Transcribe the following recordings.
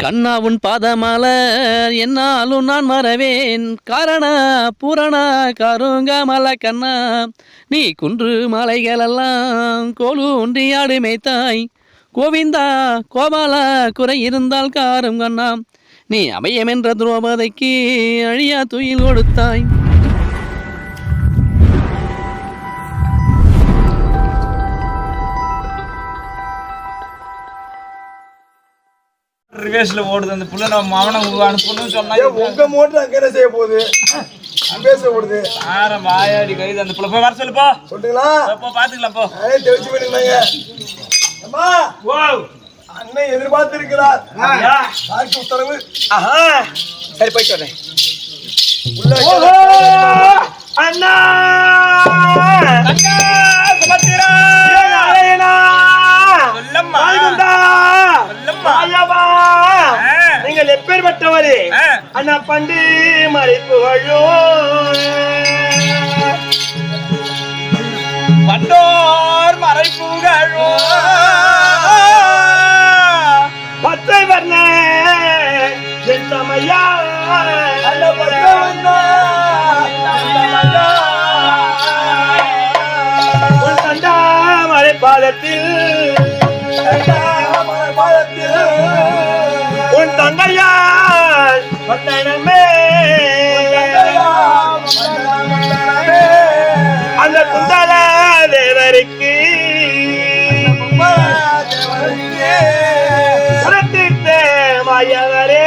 கண்ணா உன் பாதமலர் என்னாலும் நான் மறவேன் காரண பூரண கருங்கமல கண்ணா நீ குன்று மலைகளெல்லாம் கோலு ஒன்றி ஆடு மேய்த்தாய் கோவிந்தா கோபால குறை இருந்தால் காரும் கண்ணா நீ அபயம் என்ற துரோபதைக்கு அழியா துயில் கொடுத்தாய். ரிவேஸ்ல ஓடுது அந்த புள்ள நம்ம அவனை அனுப்பணும்னு சொன்னா உங்க மோட்டர் அங்க என்ன செய்ய போகுது பேச ஓடுது ஆரம் வாயாடி கைது அந்த புள்ள போய் வர சொல்லு போ சொல்லுங்களா போ பாத்துக்கலாம் போ தெரிவிச்சு பண்ணிருந்தாங்க அம்மா வாவ் அண்ணன் எதிர்பார்த்து இருக்கிறார் யாருக்கு உத்தரவு சரி போயிட்டு வரேன் அண்ணா அண்ணா சுபத்திரா சொல்லம்மா சொல்லம்மா நீங்கள் எப்பேற்பட்டவரே அண்ணா பண்டி மறைப்புகளோ பண்டோர் மறைப்புகளோ பத்தை வர்ண என் தமையா உன் தண்டாமலை பாதத்தில் உன் தங்கையால் பட்டணமே அந்த குந்தல தேவருக்கு மாயவரே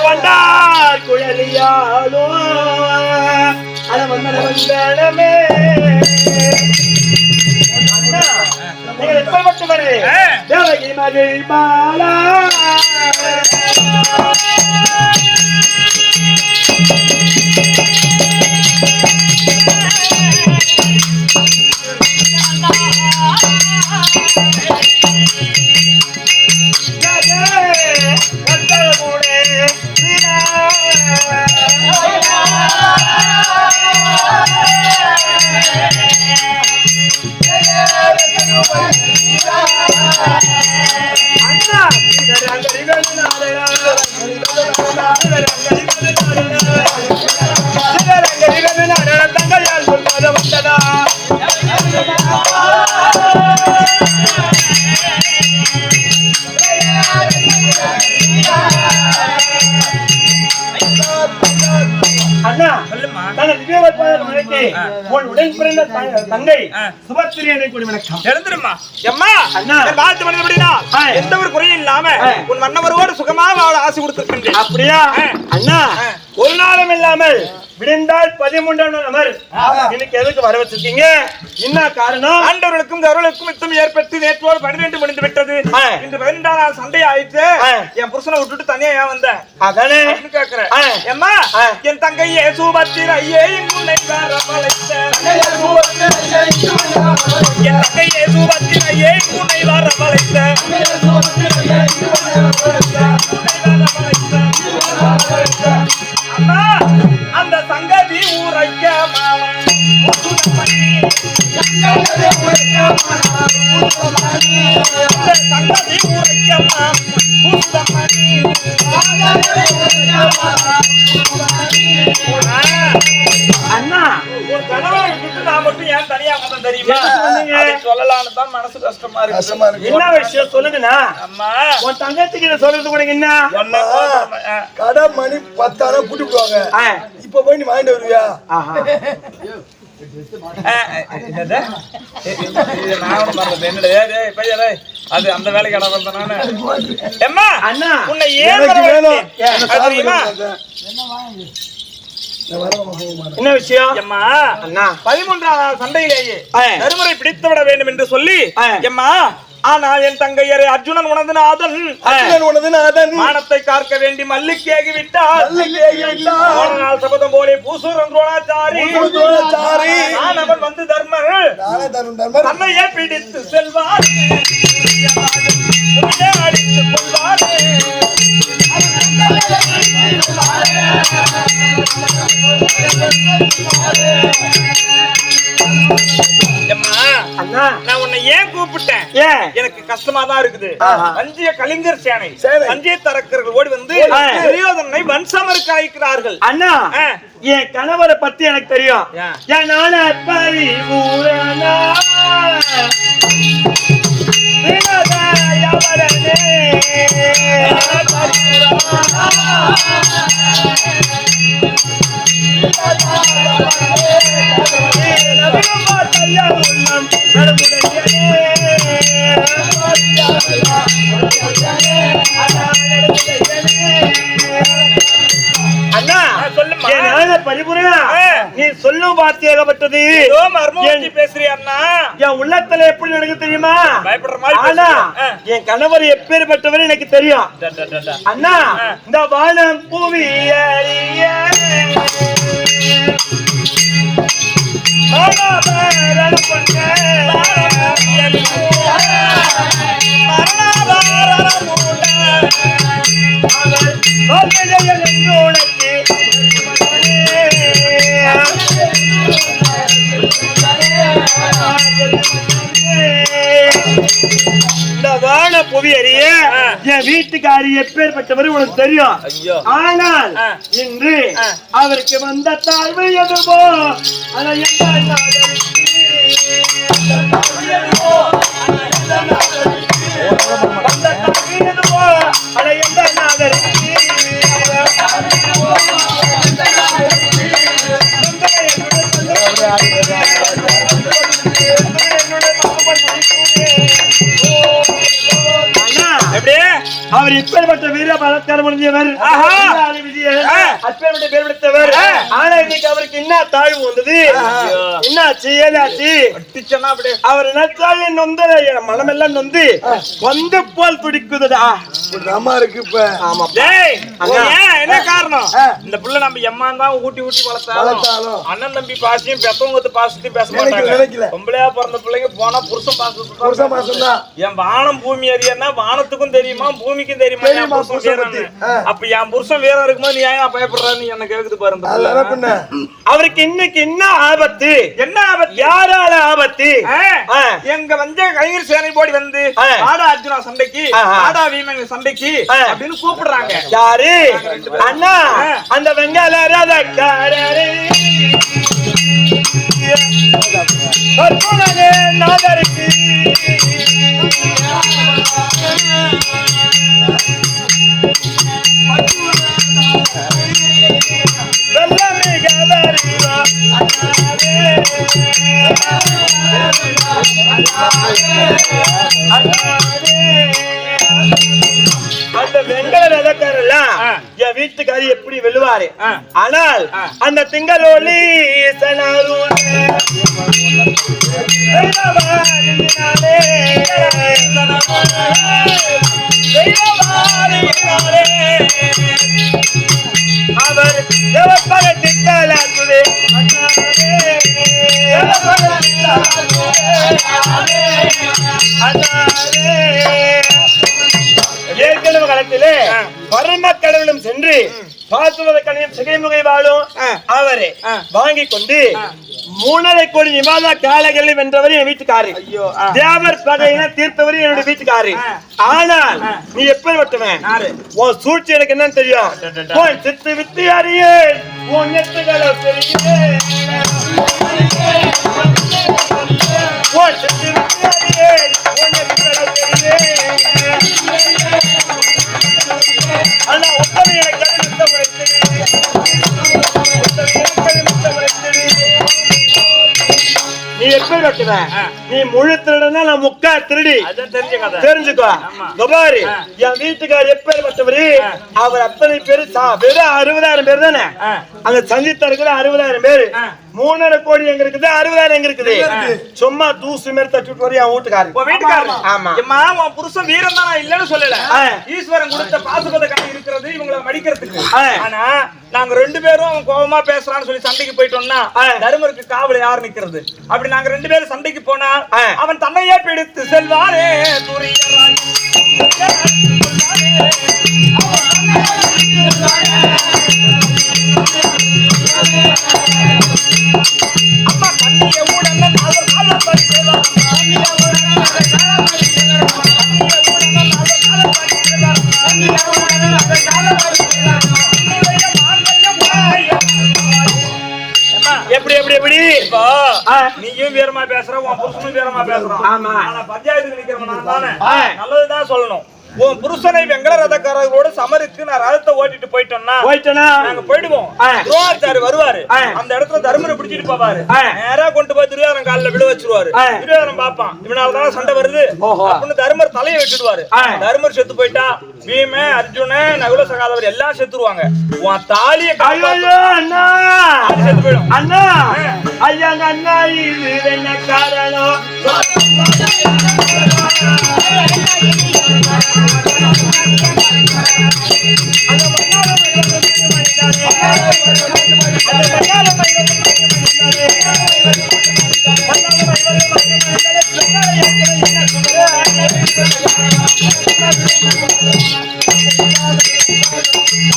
வந்தார் குழலியாலும் வந்தனமே நீங்கள் எப்ப வரே தேவகி மகிழ் பாலா தங்கை சுபத்திரியனை கூடி வணக்கம் எழுந்துருமா அம்மா அண்ணா வாழ்த்து மனிதபடினா எந்த ஒரு குறையும் இல்லாம உன் மன்னவரோடு சுகமா வாழ ஆசை கொடுத்திருக்கின்றேன். அப்படியா அண்ணா ஒரு நாளும் இல்லாமல் விடிந்தால் 13 நம்பர் இன்னைக்கு எதுக்கு வர வச்சிருக்கீங்க என்ன காரணம் ஆண்டவர்களுக்கும் அவர்களுக்கும் யுத்தம் ஏற்பட்டு நேற்றோடு 12 முடிந்து விட்டது. இன்று 12ஆம் நாள் சண்டை ஆயிடுச்சு. என் புருஷனை விட்டுட்டு தனியா ஏன் வந்தேன் அதானே கேக்குறேன். அம்மா என் தங்கையே சுபத்திரையே முன்னை வரவழைத்த என் தங்கையே சுபத்திரையே முன்னை வரவழைத்த அம்மா அந்த சங்கதி ஊரைக்க சங்கதி ஊரைக்க அண்ணா ஒரு கணவரை விட்டு நான் மட்டும் ஏன் தனியா வந்தேன் தெரியுமா? சொல்லலான்னு தான் மனசு கஷ்டமா இருக்கு. என்ன விஷயம் சொல்லுங்கண்ணா. அம்மா உன் தங்கச்சிக்கு சொல்றது கூட என்ன கடை மணி 10 கூட்டி போவாங்க. இப்ப போய் நீ வாங்கிட்டு வருவியா? அது அந்த வேலைக்கு அம்மா அண்ணா உன்னை என்ன விஷயம் அம்மா அண்ணா 13ஆம் சண்டையிலேயே தருமரை பிடித்து விட வேண்டும் என்று சொல்லி அம்மா ஆனால் என் தங்கையரை அர்ஜுனன் உனது நாதன் மானத்தை காக்க வேண்டி மல்லிக்கேகி விட்டார். நாள் சபதம் போலே பூசூரன் துரோணாச்சாரி அவன் வந்து தர்மர் தன்னையே பிடித்து செல்வார் அடித்துக் கொள்வார். அண்ணா நான் உன்னை ஏன் கூப்பிட்டேன்? ஏன் எனக்கு கஷ்டமா தான் இருக்குது. வஞ்சிய கலிங்கர் சேனை சேனை. வஞ்சிய தரக்கர்கள் ஓடி வந்து துரியோதனனை வன்சமருக்கு அழைக்கிறார்கள். அண்ணா என் கணவரை பத்தி எனக்கு தெரியும். என் நான பரி ஊரனா அண்ணா சொல்லுமா. பரிபூரணா நீ சொல்லும் வார்த்தை ஏகப்பட்டது. பேசுறியா அண்ணா? என் உள்ளத்துல எப்படி நடக்கு தெரியுமா? பயப்படுற மாதிரி ஆனா என் கணவர் எப்பேற்பட்டவர் எனக்கு தெரியும். அண்ணா இந்த வானம் பூவி இந்த வான புவி அறிய என் வீட்டுக்காரி எப்பேற்பட்டவர் உனக்கு தெரியும். ஆனால் இன்று அவருக்கு வந்த தாழ்வு எதுவோ அதை அவர் இப்பேற்பட்ட வீர பலத்காரம் முடிஞ்சவர், அப்பேற்பட்ட பேர் எடுத்தவர். ஆனா இன்னைக்கு அவருக்கு என்ன தாழ்வு வந்தது? என்னாச்சு ஏதாச்சு? அவர் நினைச்சாலே நொந்த மனமெல்லாம் நொந்து வந்து போல் துடிக்குதுடா. அம்மா இருக்கு இப்ப. ஆமா என்ன காரணம்? இந்த புள்ள நம்ம எம்மா தான் ஊட்டி ஊட்டி வளர்த்தாலும் அண்ணன் தம்பி பாசையும் பெத்தவங்க பாசத்தையும் பேச மாட்டாங்க. பொம்பளையா பிறந்த பிள்ளைங்க போனா புருஷன் பாசம் தான். என் வானம் பூமி அறியன்னா வானத்துக்கும் தெரியுமா பூமிக்கும் தெரியுமா என் புருஷன் வீரன்னு. அப்ப என் புருஷன் வீரம் இருக்கும்போது நீ ஏன் பயப்படுறான்னு என்ன கேக்குது பாருங்க. அவருக்கு இன்னைக்கு என்ன ஆபத்து? என்ன ஆபத்து? யாரால ஆபத்து? எங்க வந்து கலிங்கர் சேனை போடி வந்து ஆடா அர்ஜுனா சண்டைக்கு ஆடா வீமன் சண்டைக்கு அப்படின்னு கூப்பிடுறாங்க. யாரு? அண்ணா அந்த வெங்கால ராதக்காரரே கற்பனே நாதருக்கு வெள்ளமிக வருவா அந்த வெங்கல ரதக்காரெல்லாம் என் வீட்டுக்காரி எப்படி வெல்லுவாரு. ஆனால் அந்த திங்கள் ஒளி அவர் ஏற்கனவே காலத்திலே பரம கடவுளும் சென்று பாசுவதற்கனையும் சிகைமுகை வாழும் அவரை வாங்கி கொண்டு 3.5 கோடி நிவாத காலங்களில் வென்றவர் என் வீட்டுக்காரு. தேவர் பகையின தீர்த்தவர் என்னுடைய வீட்டுக்காரு. ஆனால் நீ எப்படி வட்டுவேன்? உன் சூழ்ச்சி எனக்கு என்னன்னு தெரியும். உன் சித்து வித்து அறியே உன் நெத்துகளை பெரிய உன் சித்து வித்து அறியே உன் நெத்துகளை பெரிய ஆனா உத்தமி எனக்கு முத்த உழைத்தது நீ எப்படி வெட்டுவேன்? நீ முழு திருடனா நான் முக்கா திருடி தெரிஞ்சுக்கோ. பாரு என் வீட்டுக்கார் எப்படி வெட்டவரு அவர் அத்தனை பேரு வெறும் 60,000 பேர் தானே அங்க சந்தித்த இருக்கிற 60,000 பேரு. 3.5 கோடி எங்க இருக்குது 60,000 எங்க இருக்குது? சும்மா தூசு மாரி தட்டிட்டு வர என் வீட்டுக்காரர். ஆமா உன் புருஷன் வீரம் தான் இல்லன்னு சொல்லல. ஈஸ்வரன் கொடுத்த பாசுபத கணக்கு இருக்கிறது இவங்களை மடிக்கிறதுக்கு. ஆனா நாங்க 2 பேரும் அவன் கோபமா பேசுறான்னு சொல்லி சண்டைக்கு போயிட்டோம்னா தருமருக்கு காவல யார் நிக்கிறது? அப்படி நாங்க 2 பேரும் சண்டைக்கு போனா அவன் தன்னையே பிடித்து செல்வாரே அம்மா கண்ணிய ஊடல்ல நீயும் வீரமா பேசுற, உன் புருஷனும் வீரமா பேசுறான். ஆமா. ஆனா பஞ்சாயத்துக்கு நிக்கிறவன் நான் தானே. நல்லதுதான் சொல்லணும். உன் புருஷனை வெங்கல ரதக்காரர்களோட சமருக்கு நான் ரதத்தை ஓட்டிட்டு போயிட்டோம்னா நாங்க போயிடுவோம். துரோணாச்சாரி வருவாரு, அந்த இடத்துல தர்மரை பிடிச்சிட்டு போவாரு, நேரா கொண்டு போய் துரியோதனன் காலில் விட வச்சிருவாரு. துரியோதனன் பாப்பான், இவனாலதான் சண்டை வருது அப்படின்னு தர்மர் தலையை வெட்டிடுவாரு. தர்மர் செத்து போயிட்டா பீம, அர்ஜுன, நகுல சகாதவர் எல்லாம் செத்துருவாங்க. உன் தாலியை செத்து போயிடும். அண்ணா ஐயாங்க அண்ணா இது என்ன காரணம்?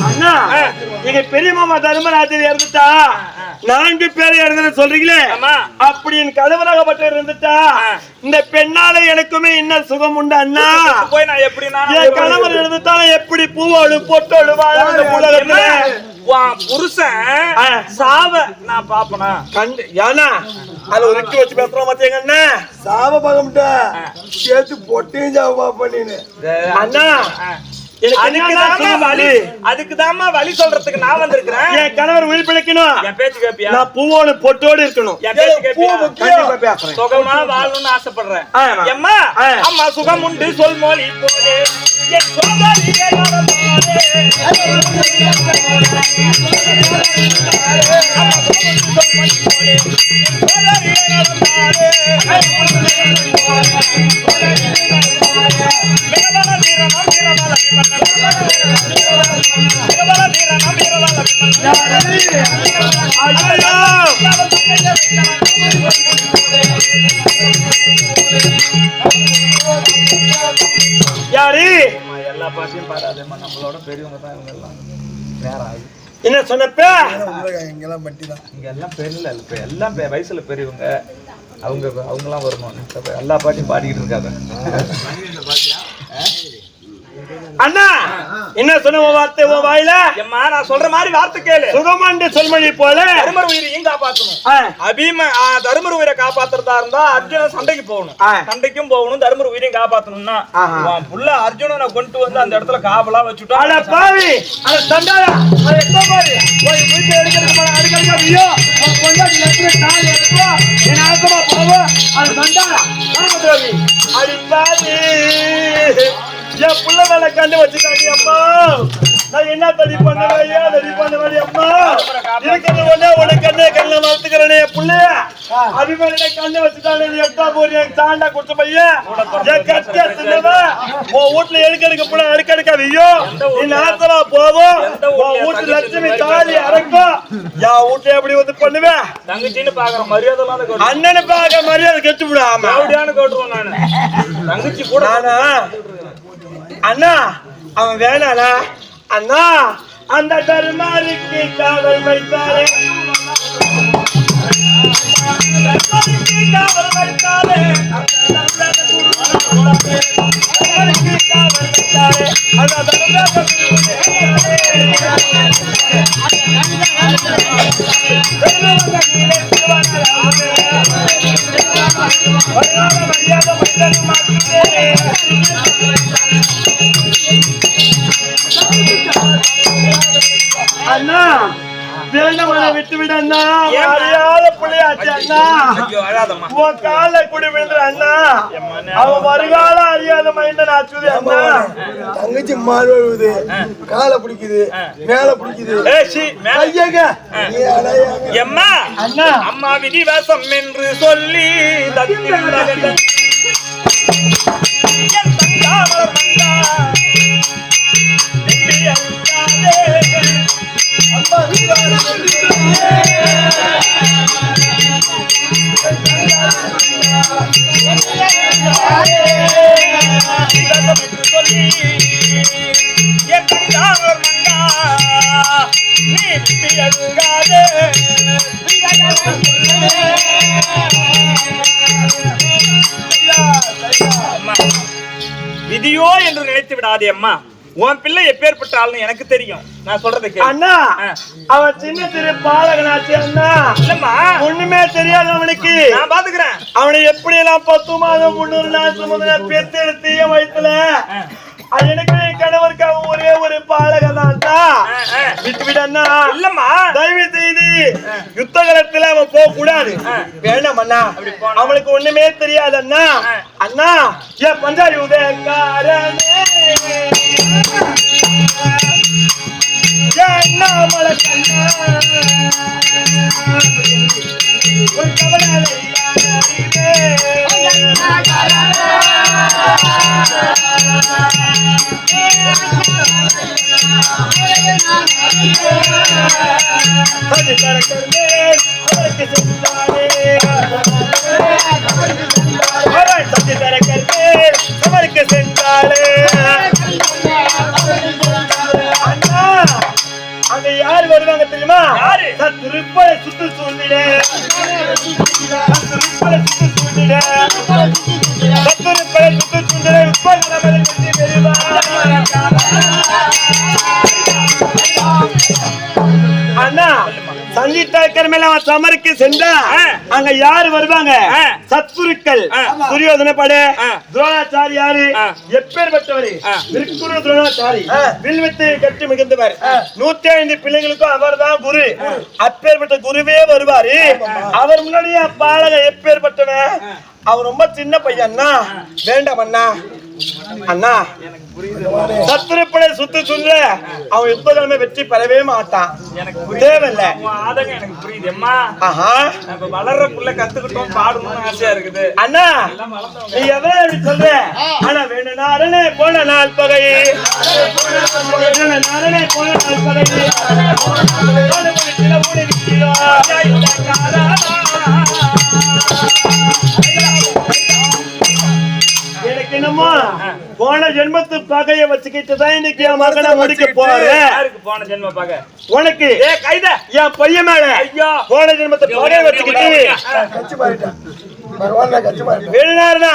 அண்ணா நீங்க பெரிய மாமா தர்மராஜர் இறந்துட்டா 4 பேரை இறந்து சொல்றீங்களே, அப்படி என் கணவராகப்பட்ட இருந்துட்டா இந்த பெண்ணால எனக்குமே என்ன சுகம் உண்டு அண்ணா? போய் நான் எப்படி என் கணவர் இருந்துட்டா எப்படி பூவோடு பொட்டோடு வாழ உலகத்துல புருஷன் சாவ நான் பாப்பனா கண்டு ஏன்னா அது ஒரு ரெக்கி வச்சு பேசுறோம் பாத்தீங்க அண்ணா. சாவ பகம்ட்ட சேர்த்து பொட்டையும் சாவ பாப்ப நீனு அண்ணா அதுக்குதாமா வழி சொல்றதுக்கு நான் வந்திருக்கிறேன். என் கணவர் உயிர் பிழைக்கணும், என் பேச்சு கேப்பியா? நான் பூவோடு பொட்டோடு இருக்கணும், என் பேச்சு கேப்பியா? சுகமா வாழணும்னு ஆசைப்படுறேன். அம்மா அம்மா சுகம் உண்டு சொல் மொழி போதே என் சோதரியே யாரு எல்லா பாட்டையும் பாடாதேம்மா, நம்மளோட பெரியவங்க தான் இவங்க எல்லாம். நேரம் ஆகுது. என்ன சொன்னப்ப இங்கெல்லாம் மட்டிதான், இங்க எல்லாம் பெரியல எல்லாம் வயசுல பெரியவங்க, அவங்கலாம் வரணும். எல்லா பாட்டையும் பாடிக்கிட்டு இருக்காங்க. அண்ணா என்ன சொன்ன வார்த்தை உன் வாயில? எம்மா நான் சொல்ற மாதிரி வார்த்தை கேளு. சுகமாண்டு சொல்மொழி போல தர்மர் உயிரையும் காப்பாத்தணும். தர்மர் உயிரை காப்பாத்துறதா இருந்தா அர்ஜுனன் சண்டைக்கு போகணும், சண்டைக்கும் போகணும், தர்மர் உயிரையும் காப்பாத்தணும்னா புள்ள அர்ஜுனனை கொண்டு வந்து அந்த இடத்துல காவலா வச்சுட்டா. அட பாவி, அட சண்டாளா, அட எப்ப பாரு போய் வீட்டு எடுக்கிறதுக்கு போல அடுக்கடுக்க ஐயோ உன் பொண்டாட்டி லட்சுமி தாலி எடுப்போ என் ஆசமா போவோ. அட சண்டாளா ராமதேவி அடி பாவி என் புள்ள மேல கண்டு வச்சுக்காடி அம்மா. நான் என்ன தடி பண்ணுவேன், ஏன் தடி பண்ணுவேன் அம்மா? இருக்கிறது ஒண்ணே உனக்கு கண்ணே கண்ணை வளர்த்துக்கிறேனே என் புள்ளைய அபிமானிய கண்ணை வச்சுட்டானே. நீ எப்பா போறீங்க சாண்டா கொடுத்த பையன் என் கட்டியா தின்னவன் உன் வீட்டுல எடுக்க போல அடுக்கடுக்க ஐயோ நீ நாசமா போவோம். உன் வீட்டு லட்சுமி தாலி அறக்கும், என் வீட்டுல எப்படி வந்து பண்ணுவேன்? தங்கச்சின்னு பாக்குற மரியாதை அண்ணனு பாக்க மரியாதை கெட்டு விடாம கேட்டுருவோம் நானு. தங்கச்சி கூட அண்ணா அவன் வேணானா? அண்ணா அந்த தர்மாரிக்கு காவல் வைத்தாரே, காவல் வைத்தாரே, அண்ணா வேண்டவன விட்டு விட அண்ணா. அறியாத புள்ளையாச்சு அண்ணா, உன் கால குடி விழுந்துற அண்ணா. அவன் வருகால அறியாத மைண்டன் ஆச்சுது அண்ணா. தங்கச்சி மாறு வருது, காலை பிடிக்குது, மேல பிடிக்குது. எம்மா அண்ணா அம்மா விதிவாசம் என்று சொல்லி விதியோ என்று நினைத்து விடாதே அம்மா. உன் பிள்ளை எப்பேற்பட்ட ஆள்னு எனக்கு தெரியும். நான் சொல்றதை கேளு. அண்ணா அவன் சின்ன சிறு பாலகனாச்சு அண்ணா. இல்லம்மா, ஒண்ணுமே தெரியாது அவனுக்கு. நான் பாத்துக்கிறேன். அவனை எப்படி எல்லாம் 10 மாதம் 300 நாள் சுமந்த பெத்தெடுத்து என் வயித்துல எனக்கு என் கணவருக்கு அவன் ஒரே ஒரு பாலகன் தான். விட்டு விடண்ணா. இல்லம்மா, தயவு செய்து யுத்த காலத்துல அவன் போக கூடாது. வேண்டாம் அண்ணா, அவனுக்கு ஒண்ணுமே தெரியாது அண்ணா. அண்ணா என் பஞ்சாரி உதயக்காரனே என்ன மலக்கண்ணா ஒரு கவலை சமருக்கு சென்றாலே அங்க யாரு வருவாங்க தெரியுமா? திருப்பலை சுத்து சூழ்நிட அண்ணா சங்கீதக்கர் மேல அவன் சமருக்கு சென்றா அங்க யாரு வருவாங்க? சத்குருக்கள். துரியோதன படை துரோணாச்சாரியாரு எப்பேற்பட்டவர்? விற்குரு துரோணாச்சாரி வில்வித்தை கற்று மிகுந்தவர். 105 பிள்ளைகளுக்கும் அவர் தான் குரு. அப்பேற்பட்ட குருவே வருவாரு. அவர் முன்னாடியே பாலக எப்பேற்பட்டவன்? அவர் ரொம்ப சின்ன பையன் அண்ணா. வேண்டாம் அண்ணா. அண்ணா சத்துருப்படை சுத்து சொல்ல அவன் எப்போதுமே வெற்றி பெறவே மாட்டான். எனக்கு தேவையில்ல. எனக்கு புரியுது அம்மா. ஆஹா, நம்ம வளர்ற புள்ள கத்துக்கிட்டோம், பாடணும்னு ஆசையா இருக்குது. அண்ணா நீ எவ்வளவு அப்படி சொல்ற? ஆனா வேணும் நாரணே போன நாள் பகை நாரணே போன நாள் பகை எனக்கு என்னமோ போன ஜென்மத்து பகைய வச்சுக்கிட்டு தான் இன்னைக்கு என் மகனை முடிக்க போறேன். போன ஜென்ம பகை உனக்கு கைத என் பையன் மேல போன ஜென்மத்தை பகைய வச்சுக்கிட்டு வெளிநாடுனா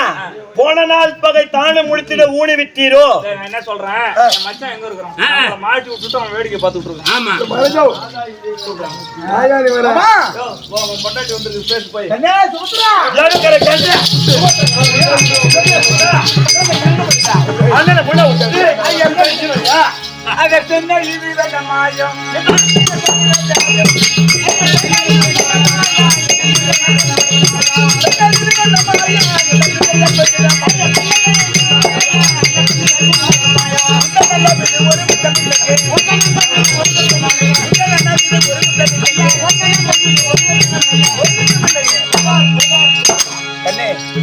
போன நாள் பகை தானே முடித்திட ஊனி விட்டீரோ. என்ன சொல்றேன், மச்சான் எங்க இருக்கிறோம் மாட்டி விட்டுட்டு அவன் வேடிக்கை பார்த்துட்டு இருக்கான். ஆமா பொண்டாட்டி வந்து பேச போய் மாயம்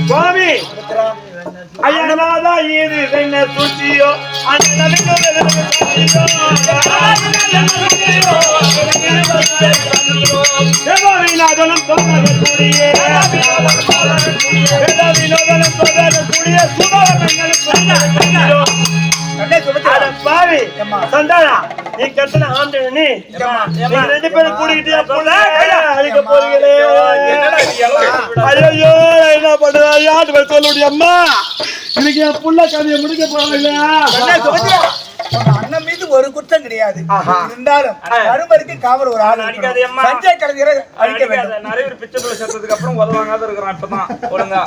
சுவாமி ஐயனாதா இது என்ன சுற்றியோ வினோதனம் கூடிய பாவி சந்தானா நீ கட்டண ஆண்டு ரெண்டு பேரும் கூடிக்கிட்டு அழிக்க போறீங்களே. ஐயோ என்ன பண்றா? யாரு பேர் சொல்ல முடியும்மா? இன்னைக்கு என் புள்ள கதையை முடிக்க போறீங்களா? அண்ணன் மீது ஒரு குற்றம் கிடையாது. இருந்தாலும் கருமருக்கு காவல் ஒரு ஆள் அடிக்காது. சஞ்சய் கலைஞரை அழிக்க வேண்டும். நிறைய பேர் பிச்சை சேர்த்ததுக்கு அப்புறம் உதவாங்காத இருக்கிறான். இப்பதான் ஒழுங்கா